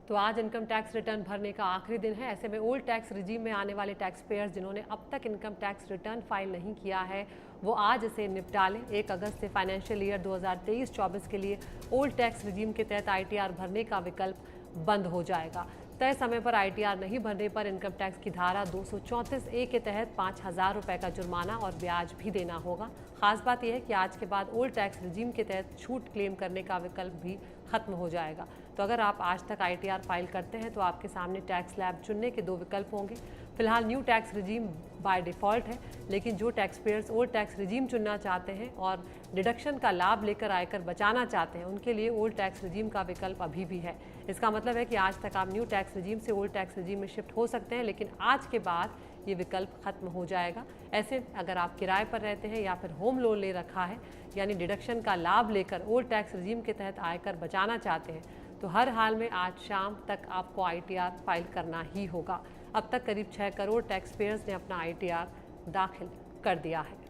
तो आज income tax return भरने का आखिरी दिन है। ऐसे में ओल्ड टैक्स रिजीम में आने वाले टैक्स पेयर्स जिन्होंने अब तक इनकम टैक्स रिटर्न फाइल नहीं किया है वो आज इसे निपटा लें। 1 अगस्त से फाइनेंशियल ईयर 2023-24 के लिए ओल्ड टैक्स रिजीम के तहत आईटीआर भरने का विकल्प बंद हो जाएगा। तय समय पर आईटीआर नहीं भरने पर इनकम टैक्स की धारा 234A के तहत 5,000 रुपये का जुर्माना और ब्याज भी देना होगा। खास बात यह है कि आज के बाद ओल्ड टैक्स रिजीम के तहत छूट क्लेम करने का विकल्प भी खत्म हो जाएगा। तो अगर आप आज तक आईटीआर फाइल करते हैं तो आपके सामने टैक्स स्लैब चुनने के 2 विकल्प होंगे। फिलहाल new tax regime by default है, लेकिन जो tax payers old tax regime चुनना चाहते हैं और डिडक्शन का लाभ लेकर आयकर बचाना चाहते हैं उनके लिए ओल्ड टैक्स रिजीम का विकल्प अभी भी है। इसका मतलब है कि आज तक आप न्यू टैक्स रिजीम से ओल्ड टैक्स रिजीम में शिफ्ट हो सकते हैं, लेकिन आज के बाद ये विकल्प खत्म हो जाएगा। ऐसे अगर आप किराए पर रहते हैं या फिर होम लोन ले रखा है, यानी डिडक्शन का लाभ लेकर ओल्ड टैक्स रिजीम के तहत आयकर बचाना चाहते हैं, तो हर हाल में आज शाम तक आपको आईटीआर फाइल करना ही होगा। अब तक करीब 6 करोड़ टैक्स पेयर्स ने अपना आईटीआर दाखिल कर दिया है।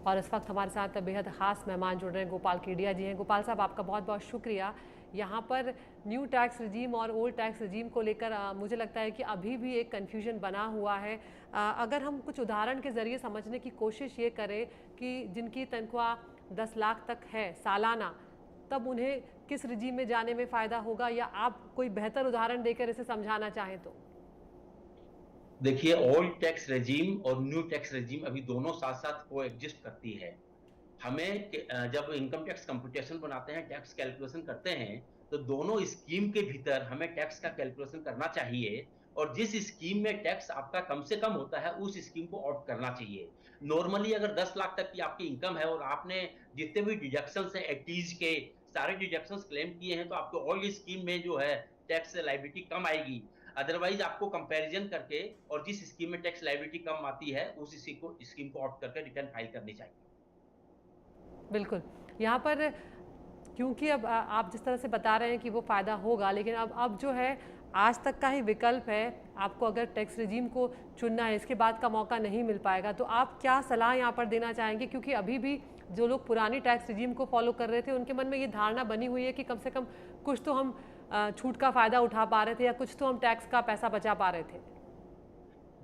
और इस वक्त हमारे साथ बेहद ख़ास मेहमान जुड़ रहे हैं, गोपाल केडिया जी हैं। गोपाल साहब, आपका बहुत बहुत शुक्रिया। यहाँ पर न्यू टैक्स रिजीम और ओल्ड टैक्स रिजीम को लेकर मुझे लगता है कि अभी भी एक कन्फ्यूजन बना हुआ है। अगर हम कुछ उदाहरण के ज़रिए समझने की कोशिश ये करें कि जिनकी तनख्वाह 10 लाख तक है सालाना, तब उन्हें किस रिजीम में जाने में फ़ायदा होगा, या आप कोई बेहतर उदाहरण देकर इसे समझाना चाहें तो? देखिए, ओल्ड टैक्स रेजीम और न्यू टैक्स रेजीम अभी दोनों साथ-साथ कोएग्जिस्ट करती है। जब इनकम टैक्स कंप्यूटेशन बनाते हैं, टैक्स कैलकुलेशन करते हैं, तो दोनों स्कीम के भीतर हमें टैक्स का कैलकुलेशन करना चाहिए और जिस स्कीम में टैक्स आपका कम से कम होता है, उस स्कीम को ऑप्ट करना चाहिए। नॉर्मली अगर 10 लाख तक की आपकी इनकम है और आपने जितने भी डिडक्शंस हैं, एटीज़ के सारे डिडक्शंस क्लेम किए हैं, तो आपको ओल्ड स्कीम में जो है टैक्स लायबिलिटी कम आएगी। अदरवाइज आपको कंपैरिजन करके और जिस स्कीम में टैक्स लायबिलिटी कम आती है, उस स्कीम को ऑप्ट करके रिटर्न फाइल करनी चाहिए। बिल्कुल। यहाँ पर क्योंकि अब आप जिस तरह से बता रहे हैं कि वो फ़ायदा होगा, लेकिन अब जो है आज तक का ही विकल्प है। आपको अगर टैक्स रिजीम को चुनना है, इसके बाद का मौका नहीं मिल पाएगा। तो आप क्या सलाह यहाँ पर देना चाहेंगे? क्योंकि अभी भी जो लोग पुरानी टैक्स रिजीम को फॉलो कर रहे थे उनके मन में ये धारणा बनी हुई है कि कम से कम कुछ तो हम छूट का फ़ायदा उठा पा रहे थे, या कुछ तो हम टैक्स का पैसा बचा पा रहे थे।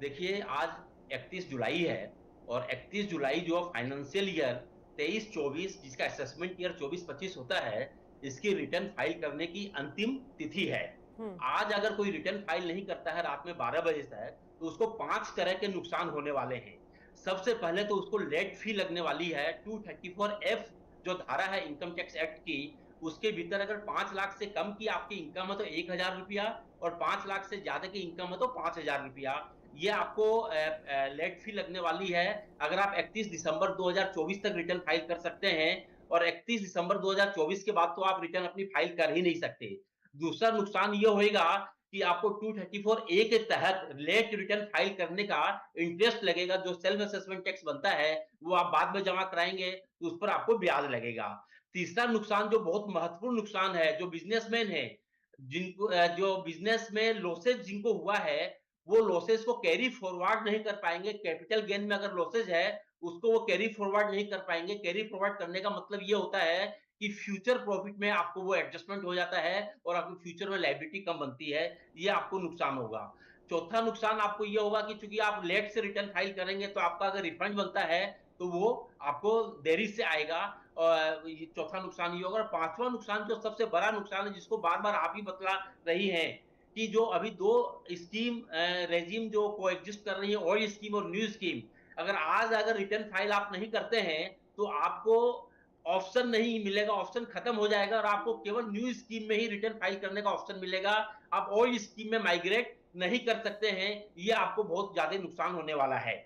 देखिए, आज 31 जुलाई है और 31 जुलाई जो फाइनेंशियल ईयर 23-24 जिसका असेसमेंट ईयर 24-25 होता है, इसकी रिटर्न फाइल करने की अंतिम तिथि है। हुँ। आज अगर कोई रिटर्न फाइल नहीं करता है रात में 12 बजे तक, तो उसको 5 तरह के नुकसान होने वाले हैं। सबसे पहले तो उसको लेट फी लगने वाली है। 234F जो धारा है इनकम टैक्स एक्ट की, उसके भीतर अगर 5 लाख से कम की आपकी इनकम है तो ₹1000 और 5 लाख से ज़्यादा की इनकम है तो ₹5000। ये आपको लेट फी लगने वाली है। अगर आप 31 दिसंबर 2024 तक रिटर्न फाइल कर सकते हैं और 31 दिसंबर 2024 के बाद तो आप रिटर्न अपनी फाइल कर ही नहीं सकते। दूसरा नुकसान ये होएगा कि आपको 234A के तहत लेट रिटर्न फाइल करने का इंटरेस्ट लगेगा। जो सेल्फ असेसमेंट टैक्स बनता है, वो आप बाद में जमा कराएँगे, तो उस पर आपको ब्याज लगेगा। तीसरा नुकसान जो बहुत महत्वपूर्ण नुकसान है, जो बिज़नेसमैन हैं, जो बिज़नेस में लॉसेस जिनको हुआ है, वो लॉसेस को कैरी फॉरवर्ड नहीं कर पाएँगे। कैपिटल गेन में अगर लॉसेस है, उसको वो कैरी फॉरवर्ड नहीं कर पाएँगे। कैरी फॉरवर्ड करने का मतलब ये होता है कि फ्यूचर प्रॉफिट में आपको वो एडजस्टमेंट हो जाता है और आपको फ्यूचर में लायबिलिटी कम बनती है। ये आपको नुकसान होगा। चौथा नुकसान आपको ये होगा कि चूँकि आप लेट से रिटर्न फाइल करेंगे, तो आपका अगर रिफंड बनता है, तो वो आपको देरी से आएगा। ये चौथा नुकसान ये होगा और पाँचवाँ नुकसान जो सबसे बड़ा नुकसान है, जिसको बार-बार आप ही बतला रही हैं, कि जो अभी 2 स्कीम रेज़ीम जो कोएग्जिस्ट कर रही है, ओल्ड स्कीम और न्यू स्कीम, अगर रिटर्न फाइल आप नहीं करते हैं, तो आपको ऑप्शन नहीं मिलेगा, ऑप्शन खत्म हो जाएगा और आपको केवल न्यू स्कीम में ही रिटर्न फाइल करने का ऑप्शन मिलेगा। आप ओल्ड स्कीम में माइग्रेट नहीं कर सकते हैं, ये आपको बहुत ज़्यादा नुकसान होने वाला है।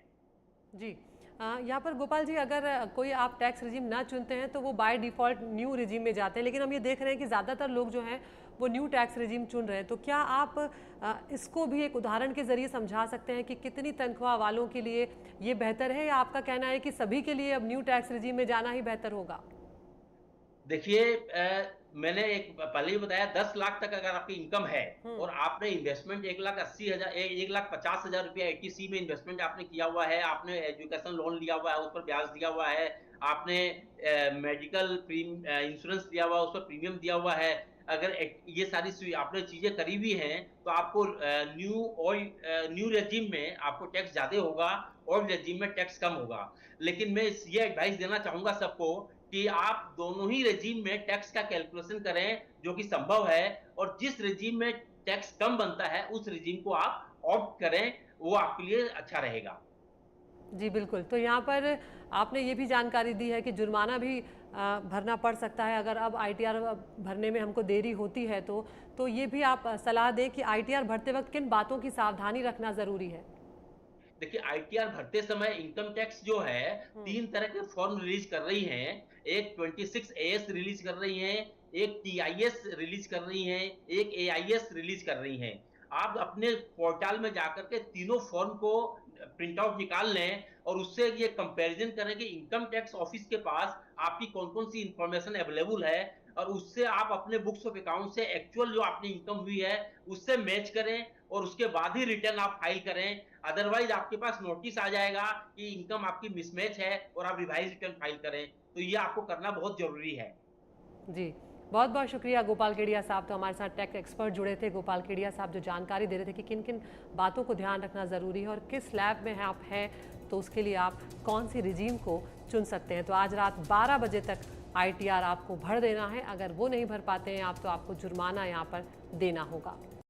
जी। यहाँ पर गोपाल जी, अगर कोई आप टैक्स रिजीम ना चुनते हैं तो वो बाय डिफ़ॉल्ट न्यू रिजीम में जाते हैं, लेकिन हम ये देख रहे हैं कि ज़्यादातर लोग जो हैं वो न्यू टैक्स रिजीम चुन रहे हैं। तो क्या आप इसको भी एक उदाहरण के ज़रिए समझा सकते हैं कि कितनी तनख्वाह वालों के लिए ये बेहतर है, या आपका कहना है कि सभी के लिए अब न्यू टैक्स रिजीम में जाना ही बेहतर होगा? देखिए मैंने एक पहले ही बताया 10 लाख तक अगर आपकी इनकम है हम्म। और आपने इन्वेस्टमेंट 1,80,000 1,50,000 रुपया एटीसी में इन्वेस्टमेंट आपने किया हुआ है, आपने एजुकेशन लोन लिया हुआ है, उस पर ब्याज दिया हुआ है, आपने मेडिकल इंश्योरेंस लिया हुआ है, उस पर प्रीमियम दिया हुआ है। अगर ये सारी आपने चीजें करी हुई हैं तो आपको न्यू रेजिम में आपको टैक्स ज्यादा होगा, ओल्ड रेजिम में टैक्स कम होगा। लेकिन मैं ये एडवाइस देना चाहूंगा सबको कि आप दोनों ही रेजीम में टैक्स का कैलकुलेशन करें जो कि संभव है, और जिस रेजीम में टैक्स कम बनता है उस रेजीम को आप ऑप्ट करें, वो आपके लिए अच्छा रहेगा। जी बिल्कुल। तो यहाँ पर आपने ये भी जानकारी दी है कि जुर्माना भी भरना पड़ सकता है अगर अब आईटीआर भरने में हमको देरी होती है तो ये भी आप सलाह दें कि आईटीआर भरते वक्त किन बातों की सावधानी रखना ज़रूरी है? देखिए आईटीआर भरते समय इनकम टैक्स जो है हुँ। 3 तरह के फॉर्म रिलीज कर रही हैं। एक 26 एएस रिलीज कर रही हैं, एक टीआईएस रिलीज कर रही हैं, एक एआईएस रिलीज कर रही हैं। आप अपने पोर्टल में जाकर के तीनों फॉर्म को प्रिंट आउट निकाल लें और उससे ये कंपैरिजन करें कि इनकम टैक्स ऑफिस के पास आपकी कौन-कौन सी इंफॉर्मेशन अवेलेबल है, और उससे आप अपने बुक्स ऑफ अकाउंट से एक्चुअल जो आपकी इनकम हुई है उससे मैच करें और उसके बाद ही रिटर्न आप फाइल करें। अदरवाइज आपके पास नोटिस आ जाएगा कि इनकम आपकी मिसमैच है और आप रिवाइज रिटर्न फाइल करें। तो ये आपको करना बहुत जरूरी है। जी, बहुत-बहुत शुक्रिया गोपाल केडिया साहब। तो हमारे साथ टेक एक्सपर्ट जुड़े थे गोपाल केडिया साहब, जो जानकारी दे रहे थे कि किन-किन बातों को ध्यान रखना ज़रूरी है और किस स्लैब में आप हैं तो उसके लिए आप कौन सी रिजीम को चुन सकते हैं। तो आज रात 12 बजे तक आईटीआर आपको भर देना है। अगर वो नहीं भर पाते हैं आप तो आपको जुर्माना यहाँ पर देना होगा।